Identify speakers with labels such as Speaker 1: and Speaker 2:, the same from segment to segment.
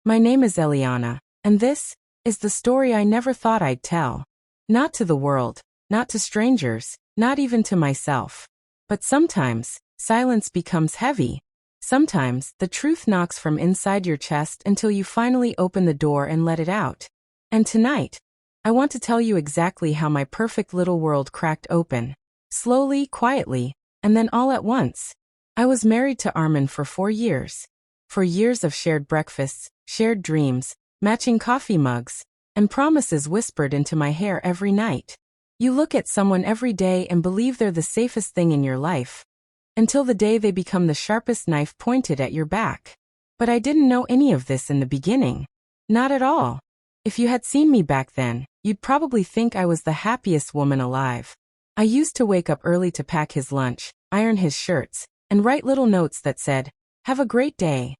Speaker 1: My name is Elliana, and this is the story I never thought I'd tell. Not to the world, not to strangers, not even to myself. But sometimes, silence becomes heavy. Sometimes, the truth knocks from inside your chest until you finally open the door and let it out. And tonight, I want to tell you exactly how my perfect little world cracked open. Slowly, quietly, and then all at once. I was married to Armin for 4 years. 4 years of shared breakfasts, shared dreams, matching coffee mugs, and promises whispered into my hair every night. You look at someone every day and believe they're the safest thing in your life. Until the day they become the sharpest knife pointed at your back. But I didn't know any of this in the beginning. Not at all. If you had seen me back then, you'd probably think I was the happiest woman alive. I used to wake up early to pack his lunch, iron his shirts, and write little notes that said, "Have a great day."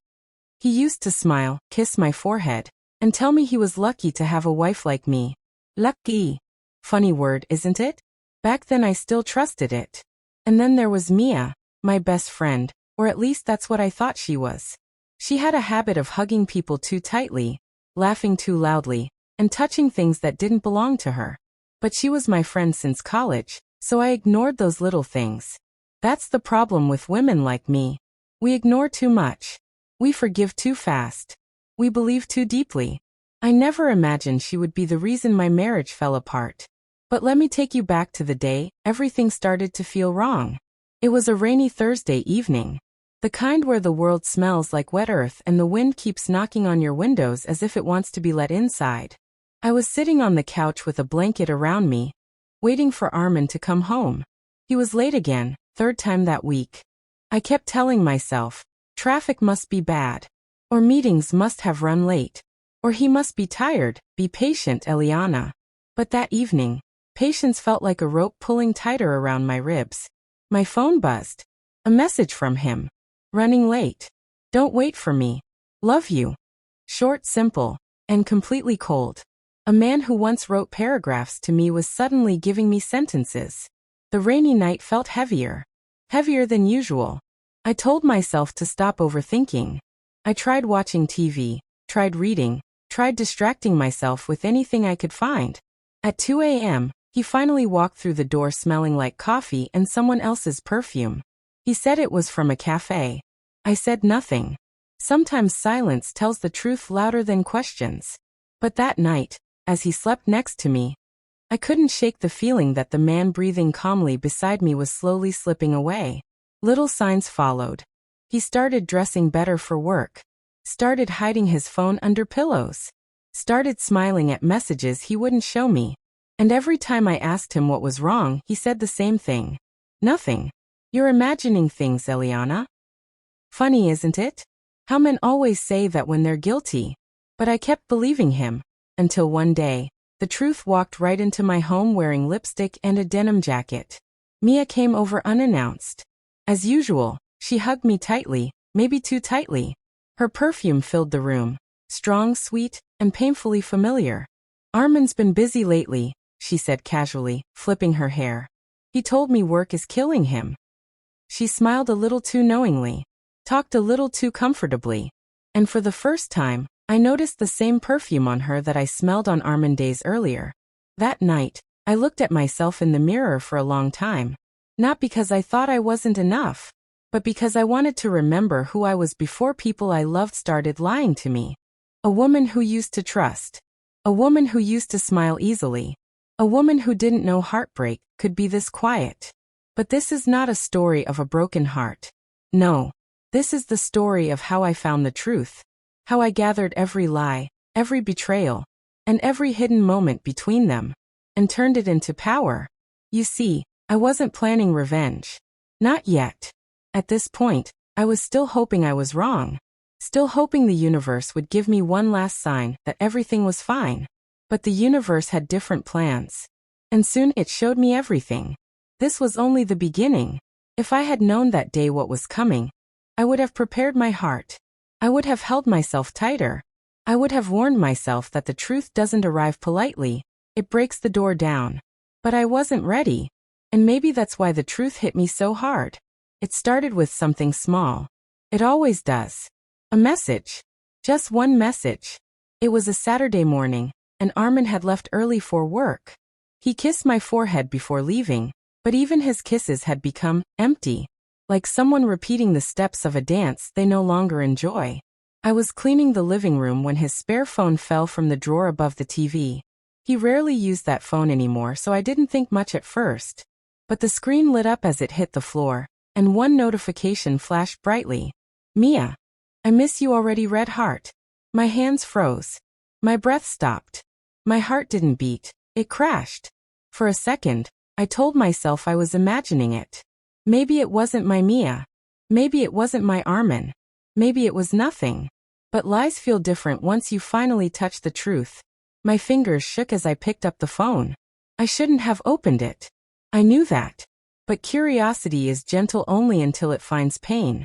Speaker 1: He used to smile, kiss my forehead, and tell me he was lucky to have a wife like me. Lucky. Funny word, isn't it? Back then I still trusted it. And then there was Mia, my best friend, or at least that's what I thought she was. She had a habit of hugging people too tightly, laughing too loudly, and touching things that didn't belong to her. But she was my friend since college, so I ignored those little things. That's the problem with women like me. We ignore too much. We forgive too fast. We believe too deeply. I never imagined she would be the reason my marriage fell apart. But let me take you back to the day everything started to feel wrong. It was a rainy Thursday evening. The kind where the world smells like wet earth and the wind keeps knocking on your windows as if it wants to be let inside. I was sitting on the couch with a blanket around me, waiting for Armin to come home. He was late again, 3rd time that week. I kept telling myself, traffic must be bad. Or meetings must have run late. Or he must be tired. Be patient, Elliana. But that evening, patience felt like a rope pulling tighter around my ribs. My phone buzzed. A message from him. Running late. Don't wait for me. Love you. Short, simple, and completely cold. A man who once wrote paragraphs to me was suddenly giving me sentences. The rainy night felt heavier. Heavier than usual. I told myself to stop overthinking. I tried watching TV, tried reading, tried distracting myself with anything I could find. At 2 a.m., he finally walked through the door smelling like coffee and someone else's perfume. He said it was from a cafe. I said nothing. Sometimes silence tells the truth louder than questions. But that night, as he slept next to me, I couldn't shake the feeling that the man breathing calmly beside me was slowly slipping away. Little signs followed. He started dressing better for work. Started hiding his phone under pillows. Started smiling at messages he wouldn't show me. And every time I asked him what was wrong, he said the same thing. Nothing. You're imagining things, Elliana. Funny, isn't it? How men always say that when they're guilty. But I kept believing him. Until one day, the truth walked right into my home wearing lipstick and a denim jacket. Mia came over unannounced. As usual, she hugged me tightly, maybe too tightly. Her perfume filled the room. Strong, sweet, and painfully familiar. Armin's been busy lately, she said casually, flipping her hair. He told me work is killing him. She smiled a little too knowingly. Talked a little too comfortably. And for the first time, I noticed the same perfume on her that I smelled on Armin days earlier. That night, I looked at myself in the mirror for a long time. Not because I thought I wasn't enough, but because I wanted to remember who I was before people I loved started lying to me. A woman who used to trust. A woman who used to smile easily. A woman who didn't know heartbreak could be this quiet. But this is not a story of a broken heart. No. This is the story of how I found the truth. How I gathered every lie, every betrayal, and every hidden moment between them, and turned it into power. You see, I wasn't planning revenge. Not yet. At this point, I was still hoping I was wrong. Still hoping the universe would give me one last sign that everything was fine. But the universe had different plans. And soon it showed me everything. This was only the beginning. If I had known that day what was coming, I would have prepared my heart. I would have held myself tighter. I would have warned myself that the truth doesn't arrive politely. It breaks the door down. But I wasn't ready. And maybe that's why the truth hit me so hard. It started with something small. It always does. A message. Just one message. It was a Saturday morning, and Armin had left early for work. He kissed my forehead before leaving, but even his kisses had become empty, like someone repeating the steps of a dance they no longer enjoy. I was cleaning the living room when his spare phone fell from the drawer above the TV. He rarely used that phone anymore, so I didn't think much at first. But the screen lit up as it hit the floor, and one notification flashed brightly. Mia. I miss you already, red heart. My hands froze. My breath stopped. My heart didn't beat. It crashed. For a second, I told myself I was imagining it. Maybe it wasn't my Mia. Maybe it wasn't my Armin. Maybe it was nothing. But lies feel different once you finally touch the truth. My fingers shook as I picked up the phone. I shouldn't have opened it. I knew that. But curiosity is gentle only until it finds pain.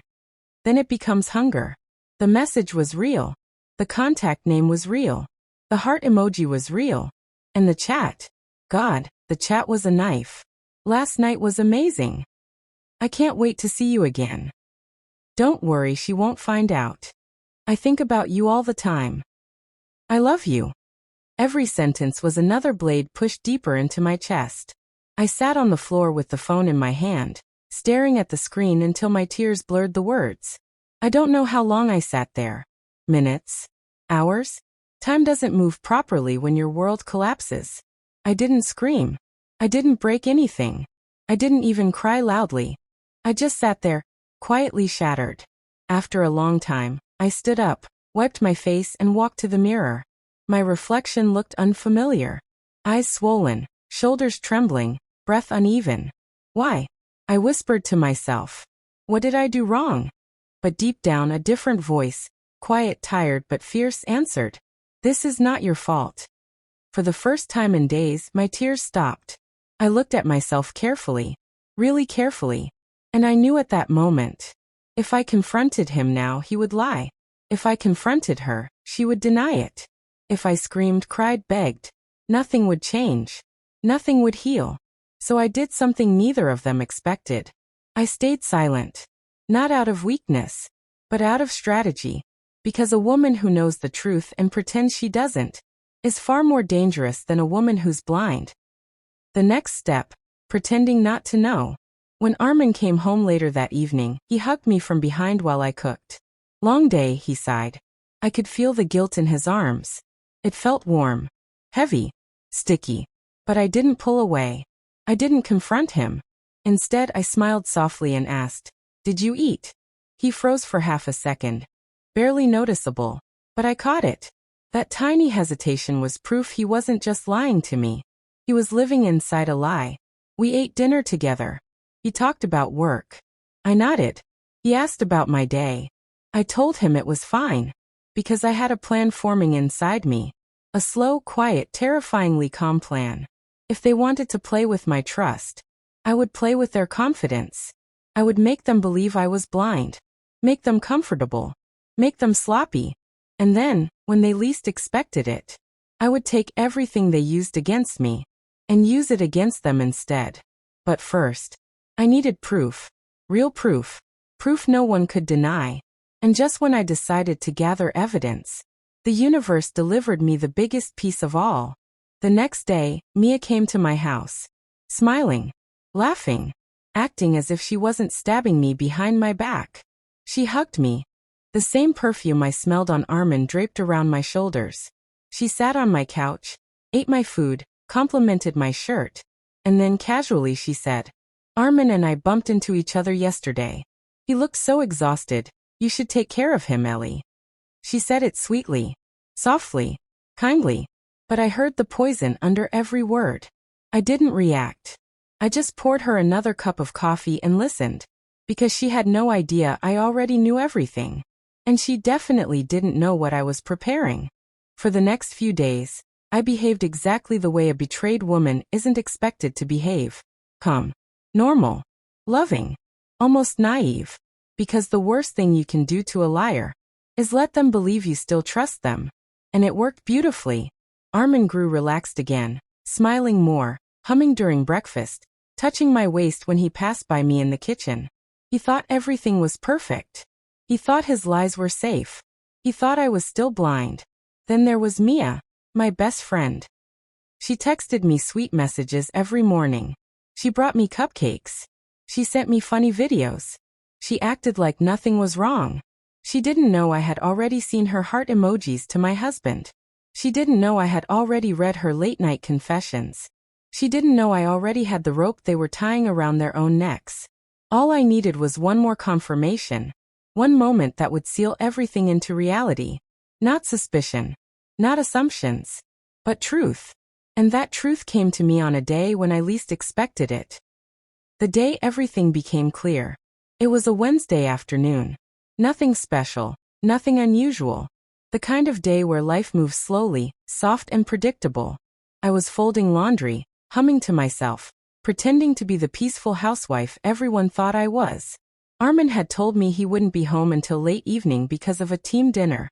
Speaker 1: Then it becomes hunger. The message was real. The contact name was real. The heart emoji was real. And the chat. God, the chat was a knife. Last night was amazing. I can't wait to see you again. Don't worry, she won't find out. I think about you all the time. I love you. Every sentence was another blade pushed deeper into my chest. I sat on the floor with the phone in my hand, staring at the screen until my tears blurred the words. I don't know how long I sat there. Minutes? Hours? Time doesn't move properly when your world collapses. I didn't scream. I didn't break anything. I didn't even cry loudly. I just sat there, quietly shattered. After a long time, I stood up, wiped my face and walked to the mirror. My reflection looked unfamiliar. Eyes swollen, shoulders trembling, breath uneven. Why? I whispered to myself. What did I do wrong? But deep down a different voice, quiet, tired but fierce, answered. This is not your fault. For the first time in days, my tears stopped. I looked at myself carefully, really carefully. And I knew at that moment, if I confronted him now, he would lie. If I confronted her, she would deny it. If I screamed, cried, begged, nothing would change. Nothing would heal. So I did something neither of them expected. I stayed silent. Not out of weakness, but out of strategy. Because a woman who knows the truth and pretends she doesn't is far more dangerous than a woman who's blind. The next step, pretending not to know. When Armin came home later that evening, he hugged me from behind while I cooked. Long day, he sighed. I could feel the guilt in his arms. It felt warm, heavy, sticky. But I didn't pull away. I didn't confront him. Instead, I smiled softly and asked, Did you eat? He froze for half a second. Barely noticeable. But I caught it. That tiny hesitation was proof he wasn't just lying to me. He was living inside a lie. We ate dinner together. He talked about work. I nodded. He asked about my day. I told him it was fine. Because I had a plan forming inside me. A slow, quiet, terrifyingly calm plan. If they wanted to play with my trust, I would play with their confidence. I would make them believe I was blind. Make them comfortable. Make them sloppy. And then, when they least expected it, I would take everything they used against me and use it against them instead. But first, I needed proof. Real proof. Proof no one could deny. And just when I decided to gather evidence, the universe delivered me the biggest piece of all. The next day, Mia came to my house. Smiling. Laughing. Acting as if she wasn't stabbing me behind my back. She hugged me. The same perfume I smelled on Armin draped around my shoulders. She sat on my couch, ate my food, complimented my shirt. And then casually she said, Armin and I bumped into each other yesterday. He looked so exhausted. You should take care of him, Ellie. She said it sweetly, softly, kindly. But I heard the poison under every word. I didn't react. I just poured her another cup of coffee and listened. Because she had no idea I already knew everything. And she definitely didn't know what I was preparing. For the next few days, I behaved exactly the way a betrayed woman isn't expected to behave. Calm. Normal. Loving. Almost naive. Because the worst thing you can do to a liar is let them believe you still trust them. And it worked beautifully. Armin grew relaxed again, smiling more, humming during breakfast, touching my waist when he passed by me in the kitchen. He thought everything was perfect. He thought his lies were safe. He thought I was still blind. Then there was Mia, my best friend. She texted me sweet messages every morning. She brought me cupcakes. She sent me funny videos. She acted like nothing was wrong. She didn't know I had already seen her heart emojis to my husband. She didn't know I had already read her late-night confessions. She didn't know I already had the rope they were tying around their own necks. All I needed was one more confirmation. One moment that would seal everything into reality. Not suspicion. Not assumptions. But truth. And that truth came to me on a day when I least expected it. The day everything became clear. It was a Wednesday afternoon. Nothing special. Nothing unusual. The kind of day where life moves slowly, soft and predictable. I was folding laundry, humming to myself, pretending to be the peaceful housewife everyone thought I was. Armin had told me he wouldn't be home until late evening because of a team dinner.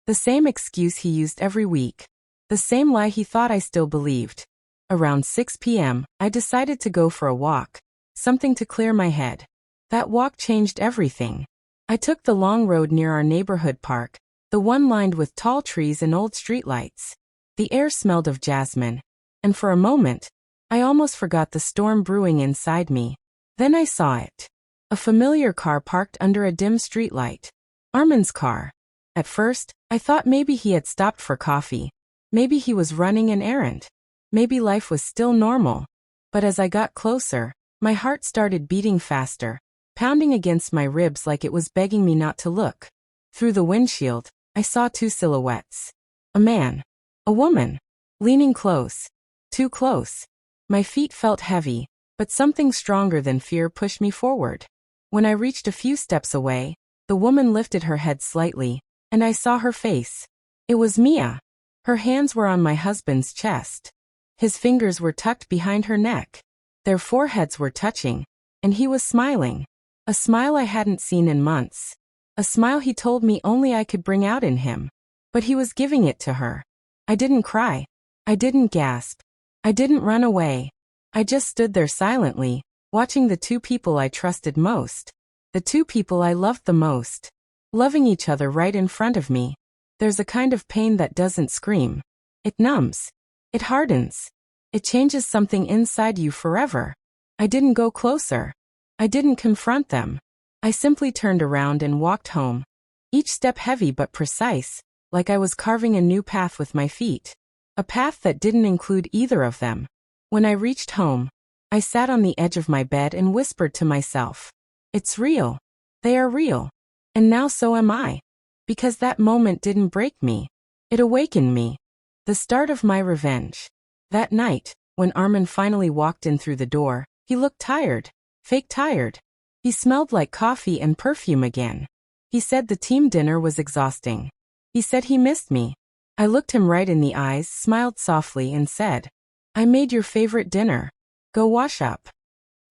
Speaker 1: The same excuse he used every week. The same lie he thought I still believed. Around 6 p.m., I decided to go for a walk. Something to clear my head. That walk changed everything. I took the long road near our neighborhood park, the one lined with tall trees and old streetlights. The air smelled of jasmine. And for a moment, I almost forgot the storm brewing inside me. Then I saw it. A familiar car parked under a dim streetlight. Armin's car. At first, I thought maybe he had stopped for coffee. Maybe he was running an errand. Maybe life was still normal. But as I got closer, my heart started beating faster, pounding against my ribs like it was begging me not to look. Through the windshield, I saw two silhouettes. A man. A woman. Leaning close. Too close. My feet felt heavy, but something stronger than fear pushed me forward. When I reached a few steps away, the woman lifted her head slightly, and I saw her face. It was Mia. Her hands were on my husband's chest. His fingers were tucked behind her neck. Their foreheads were touching, and he was smiling. A smile I hadn't seen in months. A smile he told me only I could bring out in him. But he was giving it to her. I didn't cry. I didn't gasp. I didn't run away. I just stood there silently, watching the two people I trusted most. The two people I loved the most. Loving each other right in front of me. There's a kind of pain that doesn't scream. It numbs. It hardens. It changes something inside you forever. I didn't go closer. I didn't confront them. I simply turned around and walked home. Each step heavy but precise, like I was carving a new path with my feet. A path that didn't include either of them. When I reached home, I sat on the edge of my bed and whispered to myself. It's real. They are real. And now so am I. Because that moment didn't break me. It awakened me. The start of my revenge. That night, when Armin finally walked in through the door, he looked tired. Fake tired. He smelled like coffee and perfume again. He said the team dinner was exhausting. He said he missed me. I looked him right in the eyes, smiled softly and said, I made your favorite dinner. Go wash up.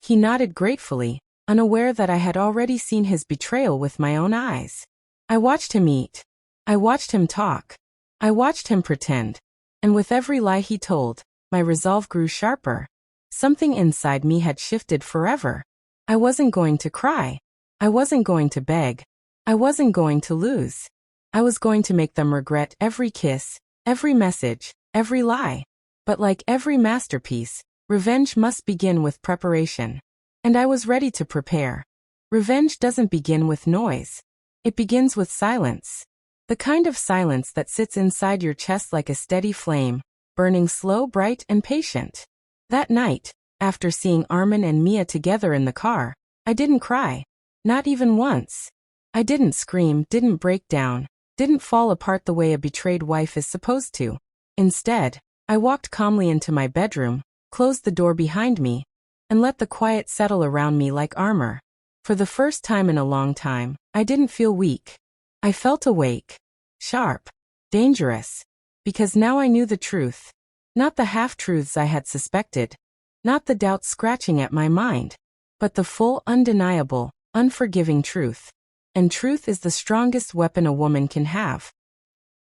Speaker 1: He nodded gratefully, unaware that I had already seen his betrayal with my own eyes. I watched him eat. I watched him talk. I watched him pretend. And with every lie he told, my resolve grew sharper. Something inside me had shifted forever. I wasn't going to cry. I wasn't going to beg. I wasn't going to lose. I was going to make them regret every kiss, every message, every lie. But like every masterpiece, revenge must begin with preparation. And I was ready to prepare. Revenge doesn't begin with noise. It begins with silence. The kind of silence that sits inside your chest like a steady flame, burning slow, bright, and patient. That night, after seeing Armin and Mia together in the car, I didn't cry. Not even once. I didn't scream, didn't break down, didn't fall apart the way a betrayed wife is supposed to. Instead, I walked calmly into my bedroom, closed the door behind me, and let the quiet settle around me like armor. For the first time in a long time, I didn't feel weak. I felt awake, sharp, dangerous, because now I knew the truth. Not the half-truths I had suspected, not the doubts scratching at my mind, but the full, undeniable, unforgiving truth. And truth is the strongest weapon a woman can have.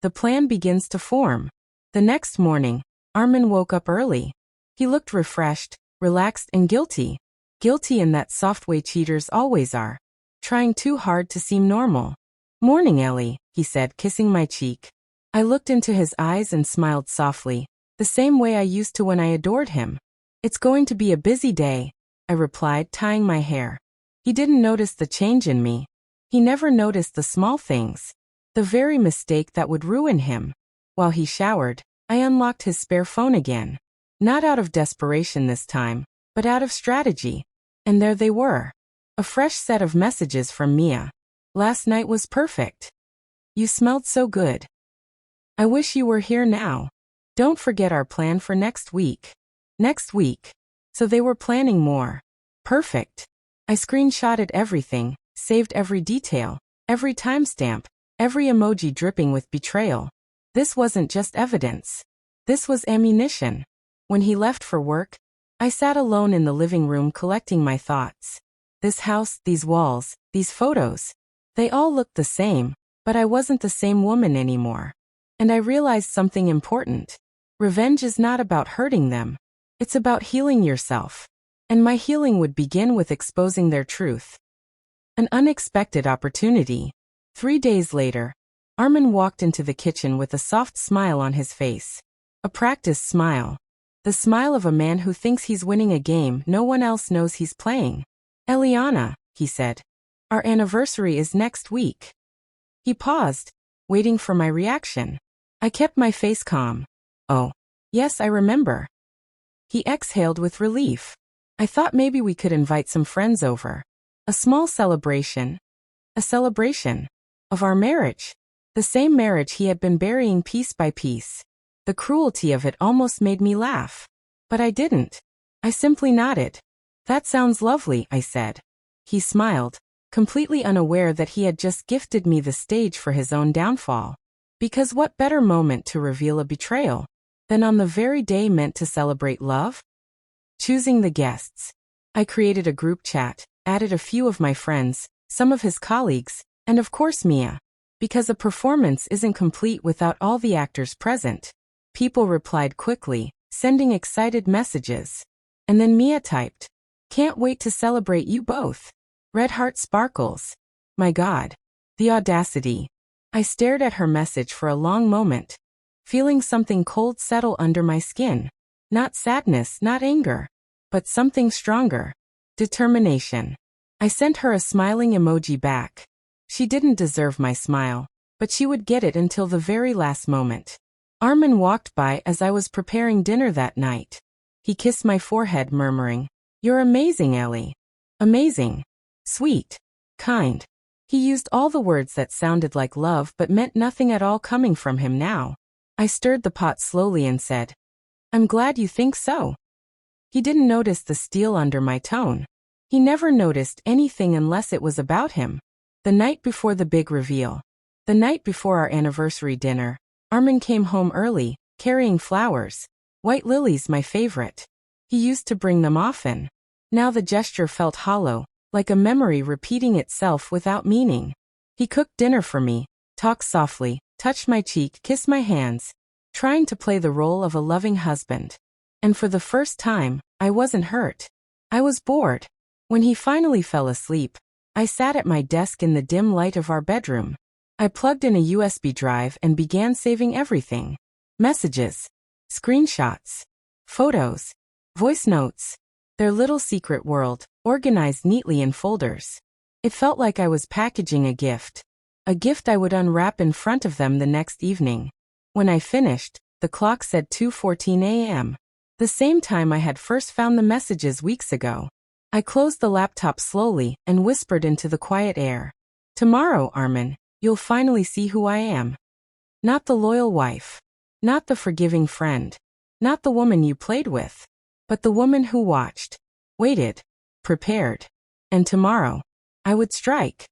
Speaker 1: The plan begins to form. The next morning, Armin woke up early. He looked refreshed, relaxed, and guilty. Guilty in that soft way cheaters always are. Trying too hard to seem normal. Morning, Ellie, he said, kissing my cheek. I looked into his eyes and smiled softly, the same way I used to when I adored him. It's going to be a busy day, I replied, tying my hair. He didn't notice the change in me. He never noticed the small things, the very mistake that would ruin him. While he showered, I unlocked his spare phone again. Not out of desperation this time, but out of strategy. And there they were. A fresh set of messages from Mia. Last night was perfect. You smelled so good. I wish you were here now. Don't forget our plan for next week. Next week. So they were planning more. Perfect. I screenshotted everything, saved every detail, every timestamp, every emoji dripping with betrayal. This wasn't just evidence. This was ammunition. When he left for work, I sat alone in the living room collecting my thoughts. This house, these walls, these photos. They all looked the same, but I wasn't the same woman anymore. And I realized something important. Revenge is not about hurting them. It's about healing yourself. And my healing would begin with exposing their truth. An unexpected opportunity. 3 days later, Armin walked into the kitchen with a soft smile on his face. A practiced smile. The smile of a man who thinks he's winning a game no one else knows he's playing. Elliana, he said. Our anniversary is next week. He paused, waiting for my reaction. I kept my face calm. Oh, yes, I remember. He exhaled with relief. I thought maybe we could invite some friends over. A small celebration. A celebration of our marriage. The same marriage he had been burying piece by piece. The cruelty of it almost made me laugh. But I didn't. I simply nodded. That sounds lovely, I said. He smiled, completely unaware that he had just gifted me the stage for his own downfall. Because what better moment to reveal a betrayal than on the very day meant to celebrate love? Choosing the guests. I created a group chat, added a few of my friends, some of his colleagues, and of course Mia. Because a performance isn't complete without all the actors present. People replied quickly, sending excited messages. And then Mia typed, "Can't wait to celebrate you both. Red heart sparkles." My God. The audacity. I stared at her message for a long moment, feeling something cold settle under my skin. Not sadness, not anger, but something stronger. Determination. I sent her a smiling emoji back. She didn't deserve my smile, but she would get it until the very last moment. Armin walked by as I was preparing dinner that night. He kissed my forehead, murmuring, "You're amazing, Ellie. Amazing. Sweet. Kind." He used all the words that sounded like love but meant nothing at all coming from him now. I stirred the pot slowly and said, "I'm glad you think so." He didn't notice the steel under my tone. He never noticed anything unless it was about him. The night before the big reveal. The night before our anniversary dinner, Armin came home early, carrying flowers. White lilies, my favorite. He used to bring them often. Now the gesture felt hollow, like a memory repeating itself without meaning. He cooked dinner for me, talked softly, touched my cheek, kissed my hands, trying to play the role of a loving husband. And for the first time, I wasn't hurt. I was bored. When he finally fell asleep, I sat at my desk in the dim light of our bedroom. I plugged in a USB drive and began saving everything. Messages, screenshots, photos, voice notes. Their little secret world, organized neatly in folders. It felt like I was packaging a gift I would unwrap in front of them the next evening. When I finished, the clock said 2:14 a.m. The same time I had first found the messages weeks ago. I closed the laptop slowly and whispered into the quiet air. "Tomorrow, Armin, you'll finally see who I am. Not the loyal wife. Not the forgiving friend. Not the woman you played with. But the woman who watched, waited, prepared. And tomorrow, I would strike."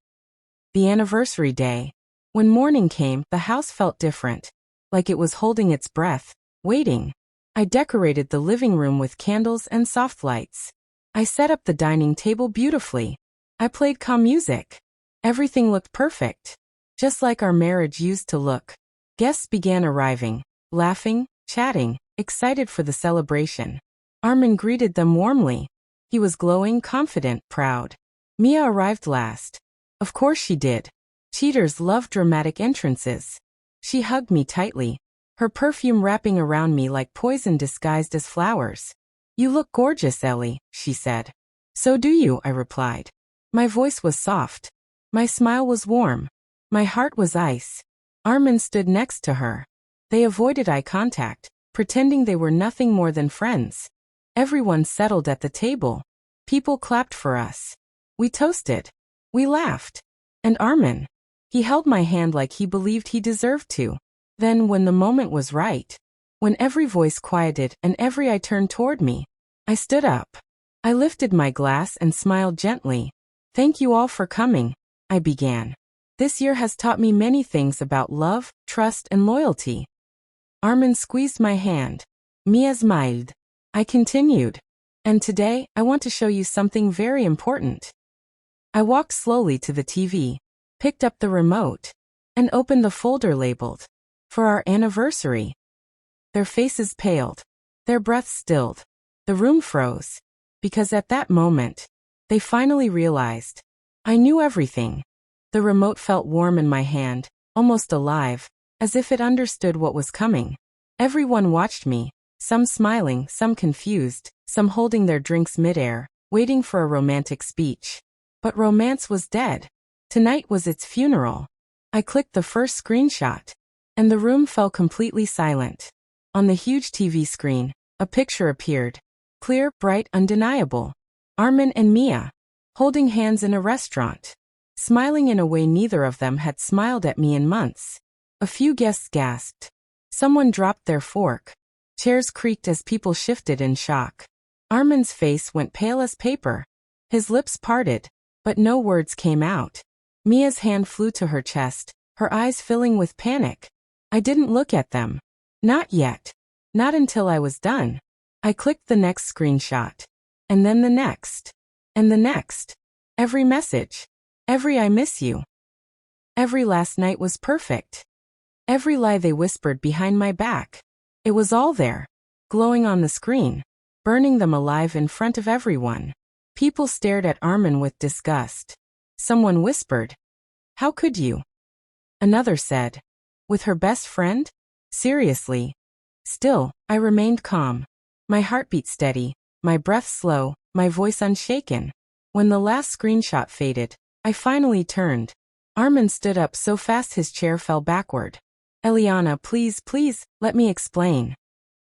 Speaker 1: The anniversary day. When morning came, the house felt different. Like it was holding its breath, waiting. I decorated the living room with candles and soft lights. I set up the dining table beautifully. I played calm music. Everything looked perfect. Just like our marriage used to look. Guests began arriving, laughing, chatting, excited for the celebration. Armin greeted them warmly. He was glowing, confident, proud. Mia arrived last. Of course she did. Cheaters love dramatic entrances. She hugged me tightly, her perfume wrapping around me like poison disguised as flowers. You look gorgeous, Ellie, she said. So do you, I replied. My voice was soft. My smile was warm. My heart was ice. Armin stood next to her. They avoided eye contact, pretending they were nothing more than friends. Everyone settled at the table. People clapped for us. We toasted. We laughed. And Armin? He held my hand like he believed he deserved to. Then, when the moment was right, when every voice quieted and every eye turned toward me, I stood up. I lifted my glass and smiled gently. Thank you all for coming, I began. This year has taught me many things about love, trust, and loyalty. Armin squeezed my hand. Mia smiled. I continued. And today, I want to show you something very important. I walked slowly to the TV, picked up the remote, and opened the folder labeled, "For our anniversary." Their faces paled. Their breaths stilled. The room froze. Because at that moment, they finally realized. I knew everything. The remote felt warm in my hand, almost alive, as if it understood what was coming. Everyone watched me, some smiling, some confused, some holding their drinks midair, waiting for a romantic speech. But romance was dead. Tonight was its funeral. I clicked the first screenshot, and the room fell completely silent. On the huge TV screen, a picture appeared. Clear, bright, undeniable. Armin and Mia, holding hands in a restaurant, smiling in a way neither of them had smiled at me in months. A few guests gasped. Someone dropped their fork. Chairs creaked as people shifted in shock. Armin's face went pale as paper. His lips parted, but no words came out. Mia's hand flew to her chest, her eyes filling with panic. I didn't look at them. Not yet. Not until I was done. I clicked the next screenshot. And then the next. And the next. Every message. Every "I miss you." Every "last night was perfect." Every lie they whispered behind my back. It was all there, glowing on the screen, burning them alive in front of everyone. People stared at Armin with disgust. Someone whispered, "How could you?" Another said, "With her best friend? Seriously?" Still, I remained calm. My heartbeat steady, my breath slow, my voice unshaken. When the last screenshot faded, I finally turned. Armin stood up so fast his chair fell backward. "Elliana, please, please, let me explain."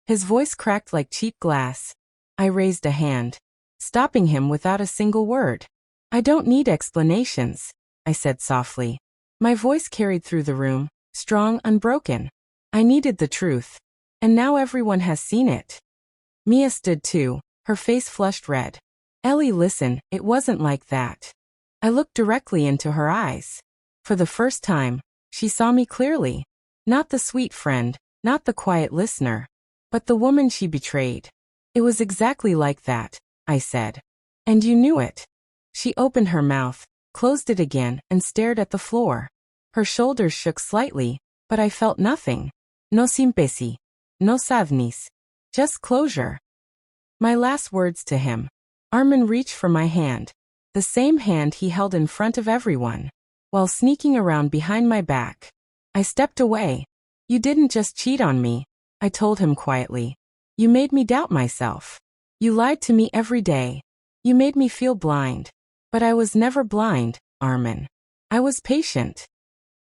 Speaker 1: His voice cracked like cheap glass. I raised a hand, stopping him without a single word. "I don't need explanations," I said softly. My voice carried through the room, strong, unbroken. I needed the truth. And now everyone has seen it. Mia stood too, her face flushed red. "Ellie, listen, it wasn't like that." I looked directly into her eyes. For the first time, she saw me clearly. Not the sweet friend, not the quiet listener, but the woman she betrayed. "It was exactly like that," I said. "And you knew it." She opened her mouth, closed it again, and stared at the floor. Her shoulders shook slightly, but I felt nothing. No sympathy. No sadness. Just closure. My last words to him. Armin reached for my hand. The same hand he held in front of everyone. While sneaking around behind my back. I stepped away. "You didn't just cheat on me," I told him quietly. "You made me doubt myself. You lied to me every day. You made me feel blind. But I was never blind, Armin. I was patient."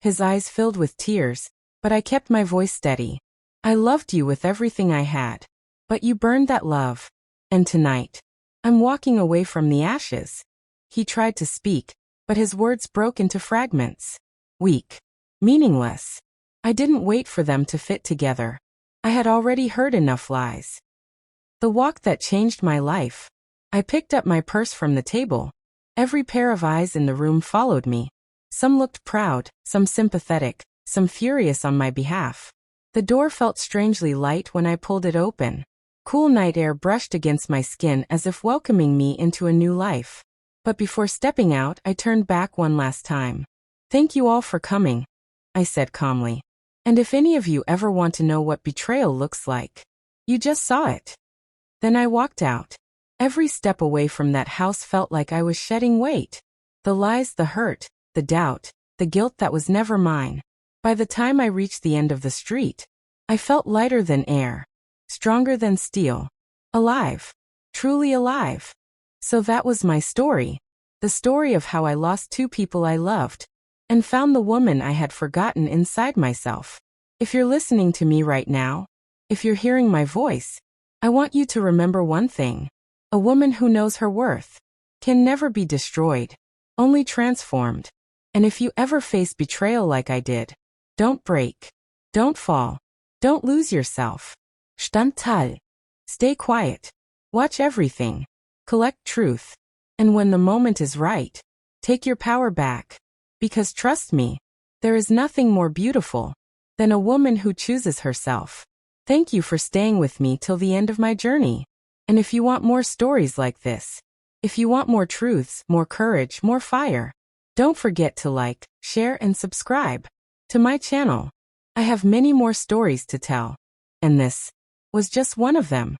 Speaker 1: His eyes filled with tears, but I kept my voice steady. "I loved you with everything I had. But you burned that love. And tonight, I'm walking away from the ashes." He tried to speak, but his words broke into fragments. Weak. Meaningless. I didn't wait for them to fit together. I had already heard enough lies. The walk that changed my life. I picked up my purse from the table. Every pair of eyes in the room followed me. Some looked proud, some sympathetic, some furious on my behalf. The door felt strangely light when I pulled it open. Cool night air brushed against my skin as if welcoming me into a new life. But before stepping out, I turned back one last time. "Thank you all for coming," I said calmly. "And if any of you ever want to know what betrayal looks like, you just saw it." Then I walked out. Every step away from that house felt like I was shedding weight. The lies, the hurt, the doubt. the guilt that was never mine. By the time I reached the end of the street, I felt lighter than air, stronger than steel, alive, truly alive. So that was my story, the story of how I lost two people I loved, and found the woman I had forgotten inside myself. If you're listening to me right now, if you're hearing my voice, I want you to remember one thing. A woman who knows her worth can never be destroyed, only transformed. And if you ever face betrayal like I did, don't break, don't fall, don't lose yourself. Stand tall. Stay quiet. Watch everything. Collect truth. And when the moment is right, take your power back. Because trust me, there is nothing more beautiful than a woman who chooses herself. Thank you for staying with me till the end of my journey. And if you want more stories like this, if you want more truths, more courage, more fire, don't forget to like, share, and subscribe to my channel. I have many more stories to tell, and this was just one of them.